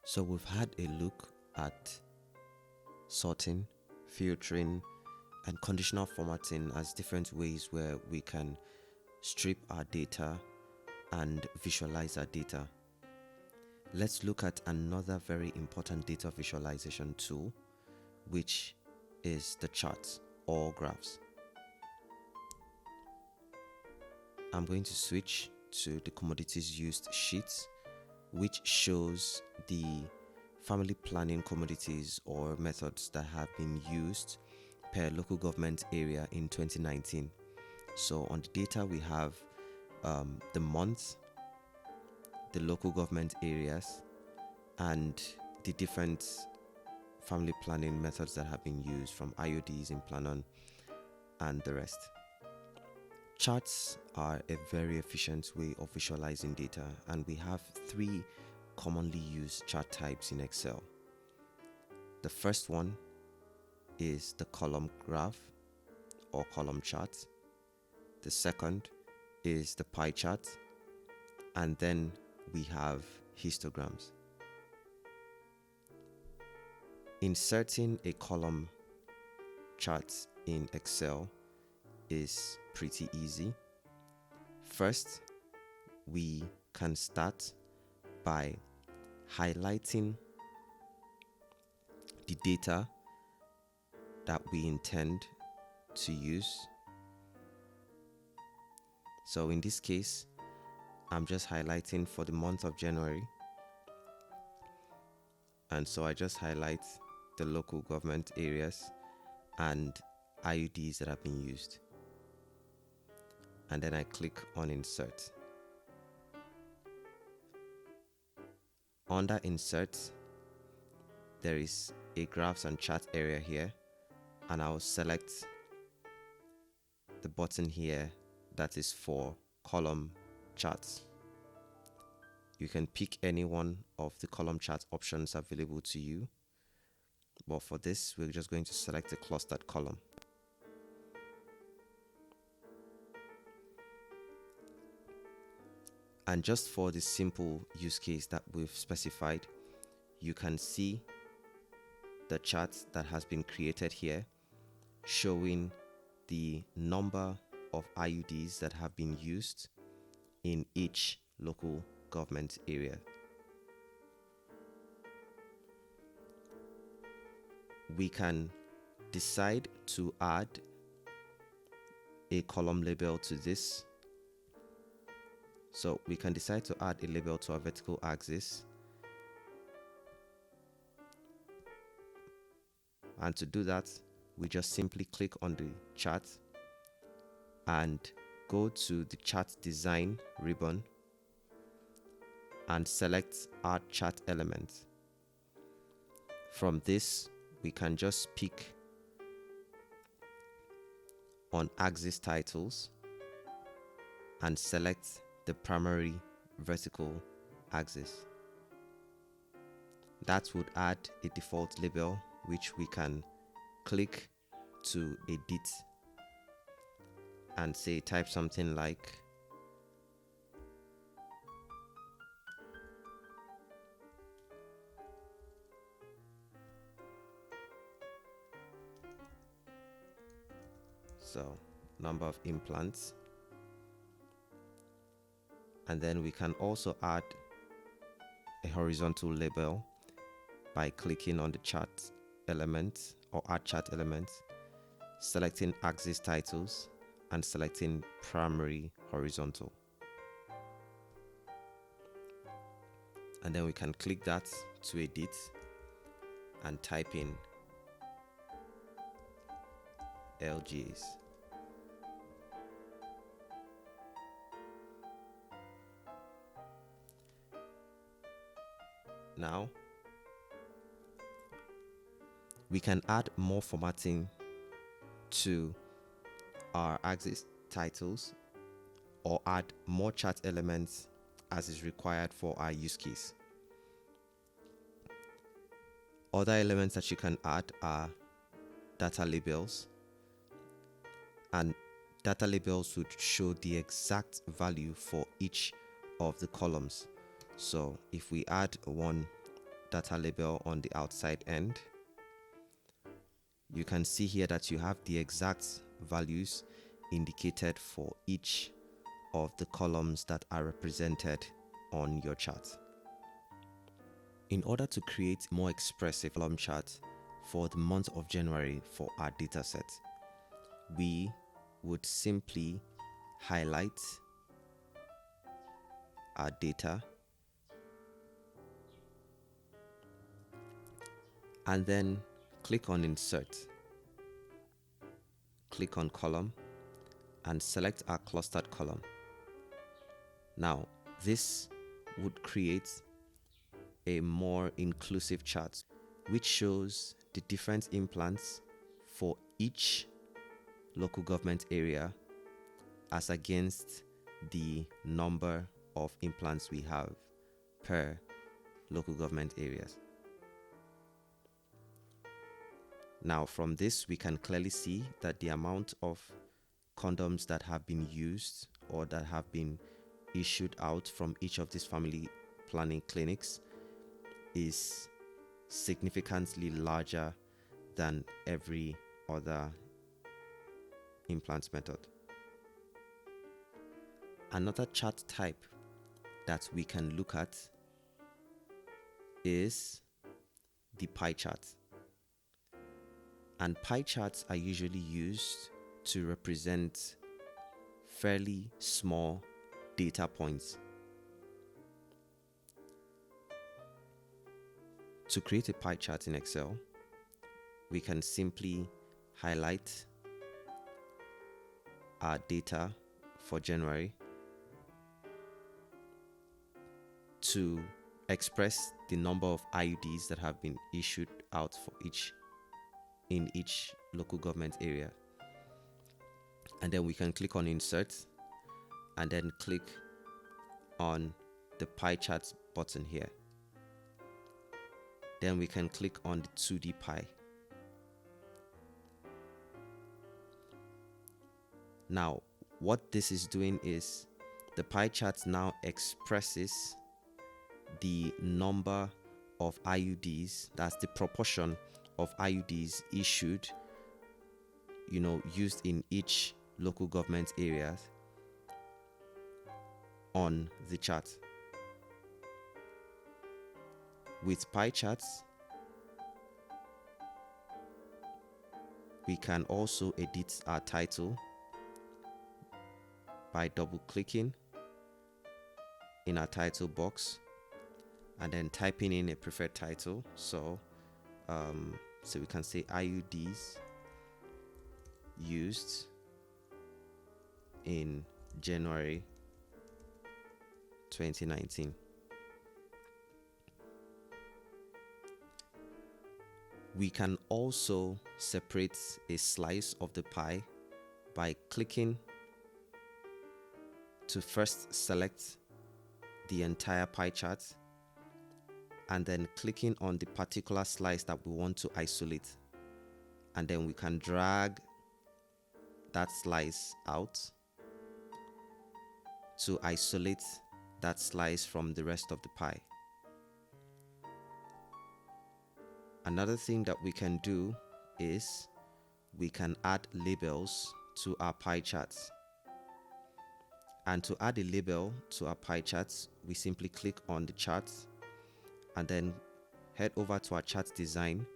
So we've had a look at sorting, filtering, and conditional formatting as different ways where we can strip our data and visualize our data. Let's look at another very important data visualization tool, which is the charts or graphs. I'm going to switch to the commodities used sheet, which shows the family planning commodities or methods that have been used per local government area in 2019. So on the data we have the month, the local government areas, and the different family planning methods that have been used, from IODs, in Planon, and the rest. Charts are a very efficient way of visualizing data, and we have three commonly used chart types in Excel. The first one is the column graph or column chart. The second is the pie chart, and then we have histograms. Inserting a column chart in Excel is pretty easy. First, we can start by highlighting the data that we intend to use. So in this case, I'm just highlighting for the month of January, and so I just highlight the local government areas and IUDs that have been used, and then I click on insert. Under insert, there is a graphs and chart area here, and I'll select the button here that is for column charts. You can pick any one of the column chart options available to you, but for this we're just going to select the clustered column. And just for the simple use case that we've specified, you can see the chart that has been created here, showing the number of IUDs that have been used in each local government area. We can decide to add a column label to this. So we can decide to add a label to our vertical axis. And to do that, we just simply click on the chart and go to the chart design ribbon and select add chart element. From this, we can just pick on axis titles and select the primary vertical axis. That would add a default label, which we can click to edit and say type something like number of implants. And then we can also add a horizontal label by clicking on the chart element or add chart element, selecting axis titles and selecting primary horizontal. And then we can click that to edit and type in LGs. Now, we can add more formatting to our axis titles or add more chart elements as is required for our use case. Other elements that you can add are data labels, and data labels would show the exact value for each of the columns. So if we add one data label on the outside end. You can see here that you have the exact values indicated for each of the columns that are represented on your chart. In order to create more expressive column chart for the month of January for our data set, we would simply highlight our data and then click on Insert, click on Column and select our clustered column. Now, this would create a more inclusive chart which shows the different implants for each local government area as against the number of implants we have per local government areas. Now, from this, we can clearly see that the amount of condoms that have been used or that have been issued out from each of these family planning clinics is significantly larger than every other implant method. Another chart type that we can look at is the pie chart. And pie charts are usually used to represent fairly small data points. To create a pie chart in Excel, we can simply highlight our data for January to express the number of IUDs that have been issued out for in each local government area. And then we can click on Insert and then click on the pie chart button here. Then we can click on the 2D pie. Now, what this is doing is the pie chart now expresses the number of IUDs, that's the proportion of IUDs issued, used in each local government area on the chart. With pie charts, we can also edit our title by double clicking in our title box and then typing in a preferred title. So we can say IUDs used in January 2019. We can also separate a slice of the pie by clicking to first select the entire pie chart and then clicking on the particular slice that we want to isolate, and then we can drag that slice out to isolate that slice from the rest of the pie. Another thing that we can do is we can add labels to our pie charts. And to add a label to our pie charts, we simply click on the chart and then head over to our chart design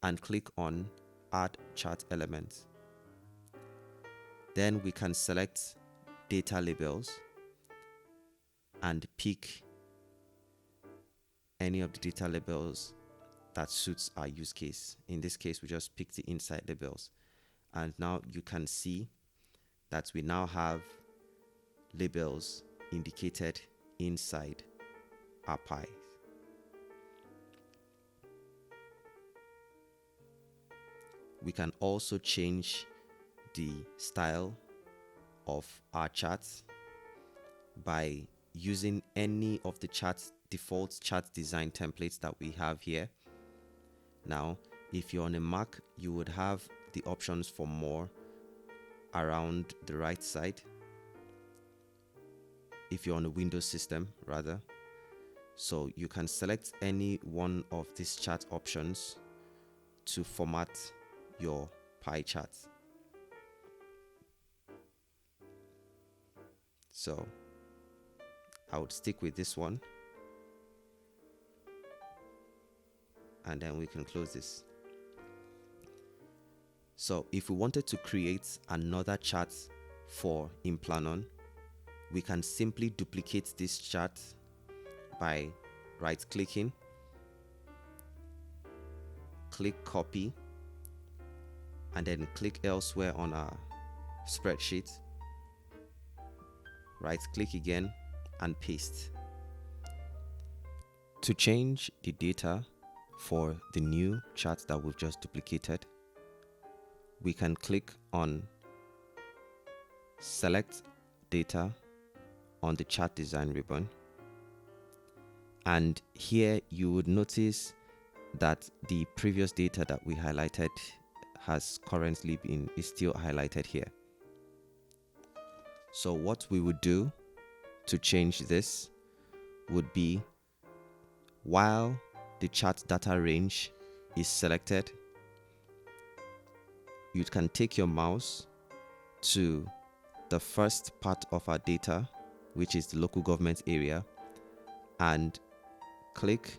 and click on Add Chart Elements. Then we can select Data Labels and pick any of the data labels that suits our use case. In this case, we just pick the inside labels. And now you can see that we now have labels indicated inside our pie. We can also change the style of our charts by using any of the default chart design templates that we have here. Now, if you're on a Mac, you would have the options for more around the right side. If you're on a Windows system, rather. So you can select any one of these chart options to format your pie chart. So I would stick with this one, and then we can close this. So if we wanted to create another chart for Implanon, we can simply duplicate this chart by right clicking, click copy, and then click elsewhere on our spreadsheet, right click again and paste. To change the data for the new chart that we've just duplicated, we can click on select data on the chart design ribbon, and here you would notice that the previous data that we highlighted is still highlighted here. So what we would do to change this would be, while the chart data range is selected, you can take your mouse to the first part of our data, which is the local government area, and click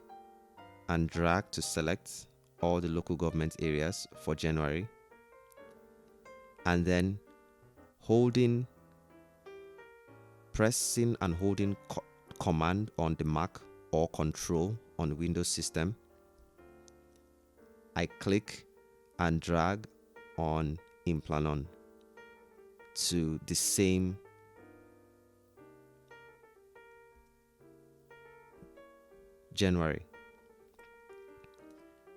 and drag to select all the local government areas for January, and then pressing and holding command on the Mac or control on the Windows system, I click and drag on Implanon to the same January.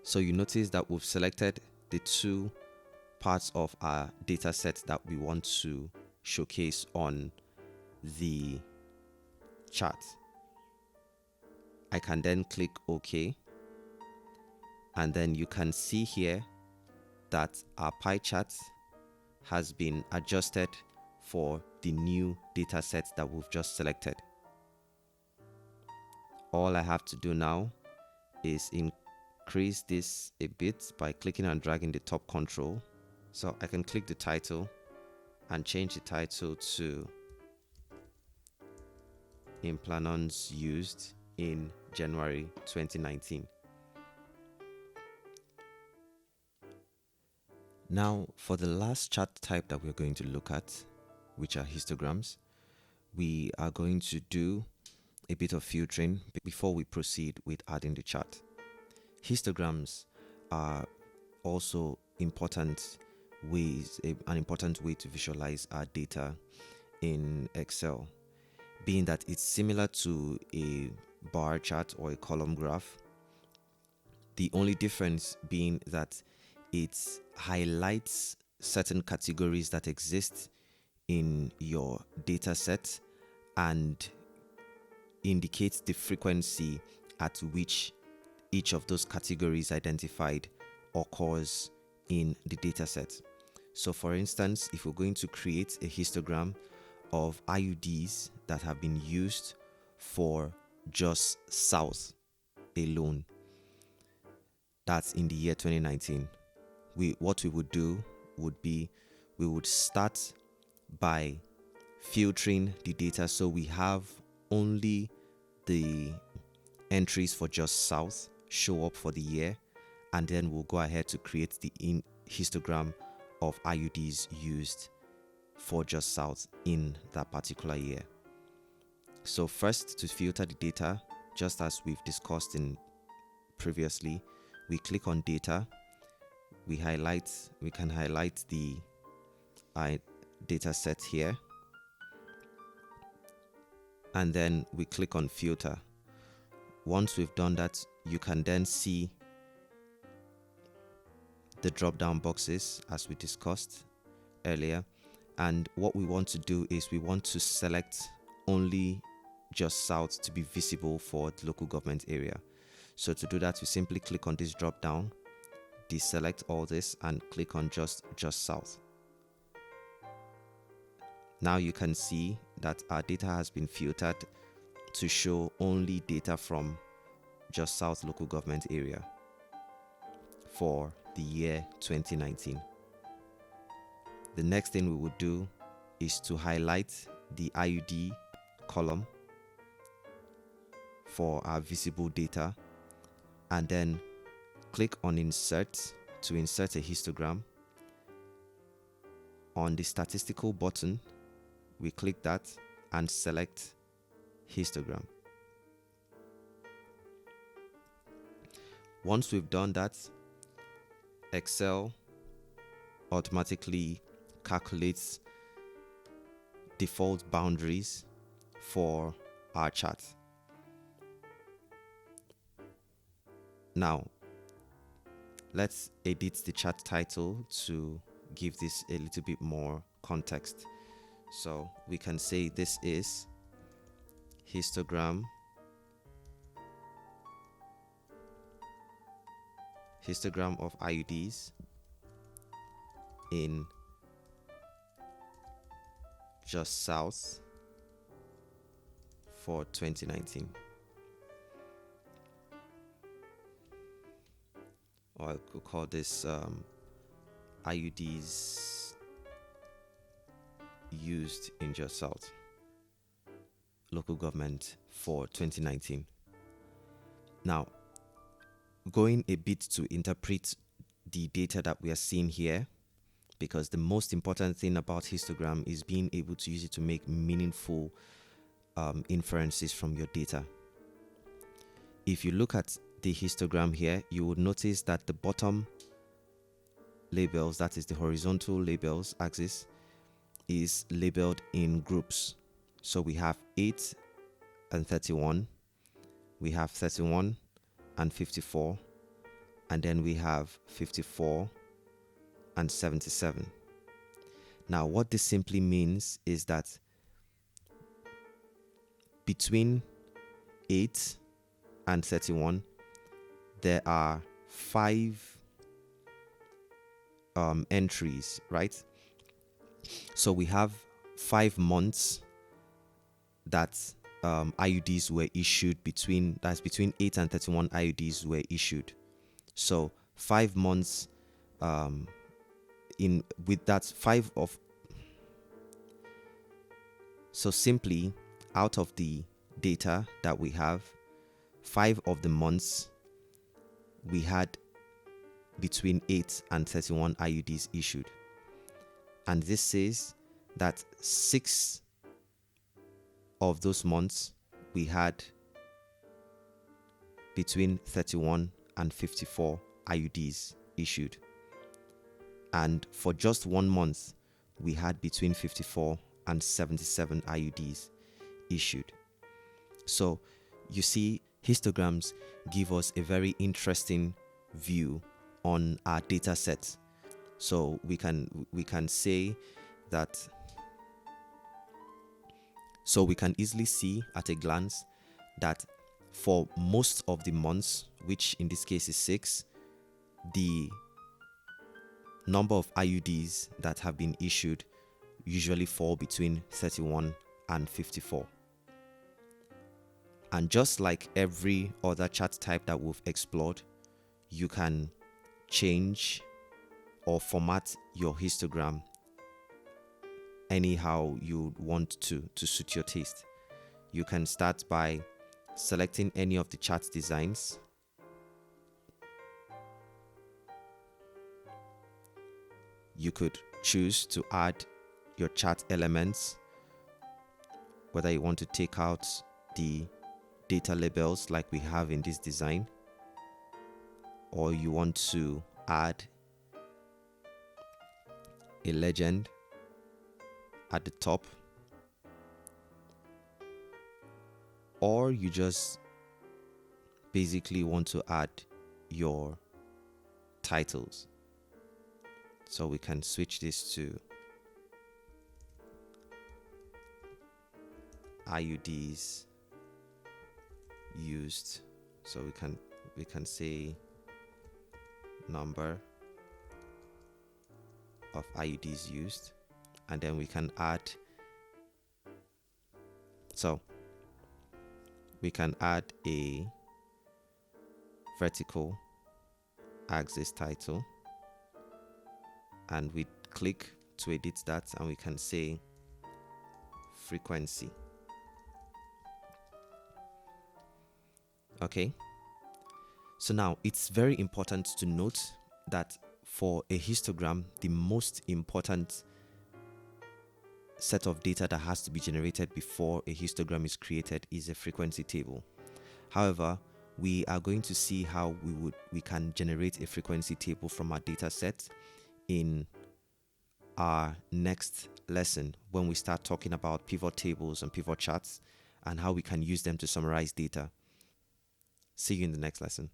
So you notice that we've selected the two parts of our data set that we want to showcase on the chart. I can then click OK, and then you can see here that our pie chart has been adjusted for the new data set that we've just selected. All I have to do now is increase this a bit by clicking and dragging the top control. So I can click the title and change the title to Implanons used in January 2019. Now, for the last chart type that we're going to look at, which are histograms, we are going to do a bit of filtering before we proceed with adding the chart. Histograms are also an important way to visualize our data in Excel, being that it's similar to a bar chart or a column graph. The only difference being that it highlights certain categories that exist in your data set and indicates the frequency at which each of those categories identified occurs in the data set. So for instance, if we're going to create a histogram of IUDs that have been used for just South alone, that's in the year 2019, what we would do would be, we would start by filtering the data so we have only the entries for just South show up for the year, and then we'll go ahead to create the histogram of IUDs used for just South in that particular year. So first, to filter the data, just as we've discussed in previously, we click on data, we can highlight the data set here, and then we click on filter. Once we've done that, you can then see the drop down boxes as we discussed earlier, and what we want to do is we want to select only just South to be visible for the local government area. So to do that, we simply click on this drop down, deselect all this, and click on just South. Now you can see that our data has been filtered to show only data from Just South local government area for the year 2019. The next thing we would do is to highlight the IUD column for our visible data, and then click on Insert to insert a histogram. On the statistical button, we click that and select histogram. Once we've done that, Excel automatically calculates default boundaries for our chart. Now, let's edit the chart title to give this a little bit more context. So we can say this is histogram of IUDs in Just South for 2019. Or I could call this IUDs used in Just South local government for 2019. Now, going a bit to interpret the data that we are seeing here, because the most important thing about histogram is being able to use it to make meaningful inferences from your data. If you look at the histogram here, you would notice that the bottom labels, that is the horizontal labels axis, is labeled in groups. So we have 8 and 31, we have 31 and 54, and then we have 54 and 77. Now, what this simply means is that between 8 and 31, there are 5 entries, right? So we have 5 months that IUDs were issued between 8 and 31 IUDs were issued. So 5 months so simply, out of the data that we have, 5 of the months we had between 8 and 31 IUDs issued. And this says that 6 of those months we had between 31 and 54 IUDs issued. And for just 1 month, we had between 54 and 77 IUDs issued. So you see, histograms give us a very interesting view on our data set. So we can say that, so we can easily see at a glance that for most of the months, which in this case is 6, the number of IUDs that have been issued usually fall between 31 and 54. And just like every other chart type that we've explored, you can change or format your histogram anyhow you want to suit your taste. You can start by selecting any of the chart designs. You could choose to add your chart elements, whether you want to take out the data labels like we have in this design, or you want to add a legend at the top, or you just basically want to add your titles. So we can switch this to IUDs used. So we can say number of IUDs used, and then we can add. So we can add a vertical axis title, and we click to edit that, and we can say frequency. Okay, so now it's very important to note that for a histogram, the most important set of data that has to be generated before a histogram is created is a frequency table. However, we are going to see how we can generate a frequency table from our data set in our next lesson, when we start talking about pivot tables and pivot charts and how we can use them to summarize data. See you in the next lesson.